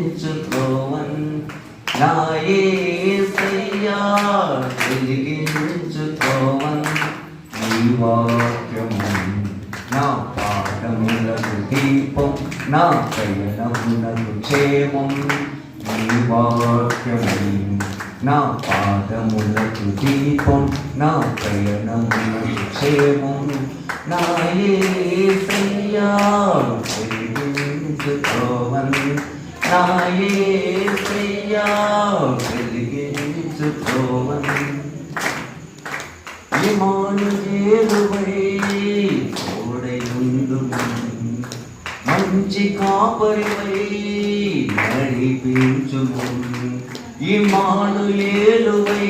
వెలిగించుకోవన్ నా యేసయ్యా వెలిగించుకోవన్ నీ వాక్యము నా పాదములకు దీపం నా పయనమునకు క్షేమం నీ వాక్యము నా పాదములకు దీపం నా పయనమునకు క్షేమం నా యేసయ్యా వెలిగించుకోవన్ నా యేసయ్యా వెలిగించుకోవన్ ఇమ్మానుయేలువై తోడయుందుము మంచి కాపరివై నడిపించుము ఇమ్మానుయేలువై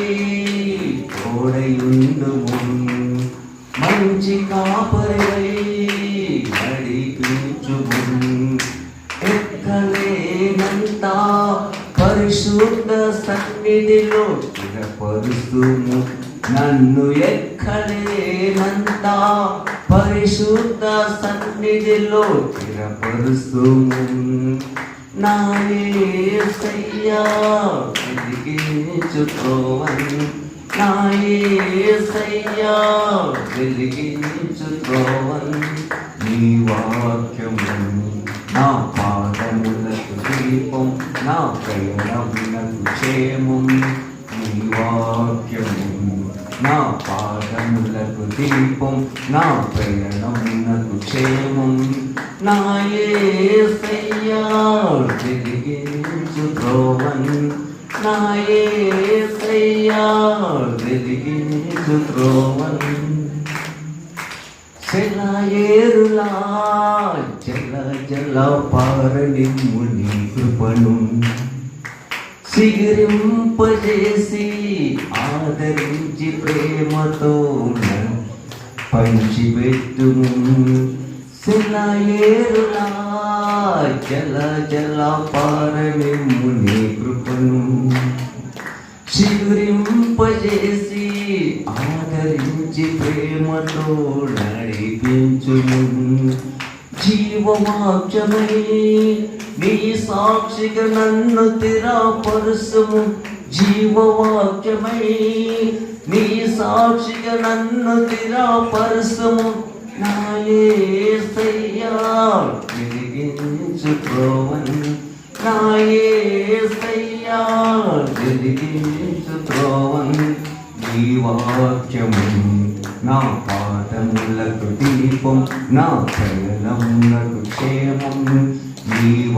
తోడయుందుము మంచి కాపరివై నడిపించుము ఎక్కలేనంత పరిశుద్ధ సన్నిధిలో స్థిరపరుస్తుము నన్ను ఎక్కలేనంత పరిశుద్ధ సన్నిధిలో స్థిరపరుస్తుము నా యేసయ్యా వెలిగించుకోవన్ నా యేసయ్యా వెలిగించుకోవన్ నీ వాక్యము నా పాదములకు దీపం నా ప్రయాణమునకు క్షేమం నీ వాక్యము నా పాదములకు దీపం నా ప్రయాణమునకు క్షేమం నా యేసయ్యా వెలిగించుకోవన్ నా యేసయ్యా వెలిగించుకోవన్ సెలయేరులా జల జల పారనిమ్ము నీ కృపను సిగిరింపజేసి ఆదరించి ప్రేమతో పంచిపెట్టుము సెలయేరులా జల జల పారనిమ్ము నీ కృపను సిగురింపజేసి ఆదరించి ప్రేమతో నడిపించుము జీవవాక్యమై నీ సాక్షిగా నన్ను స్థిరపరుచుము జీవవాక్యమై నీ సాక్షిగా నన్ను స్థిరపరుచుము నా యేసయ్యా వెలిగించుకోవన్ నా యేసయ్యా వెలిగించుకోవన్ నీ వాక్యము నా పాదములకు దీపం నా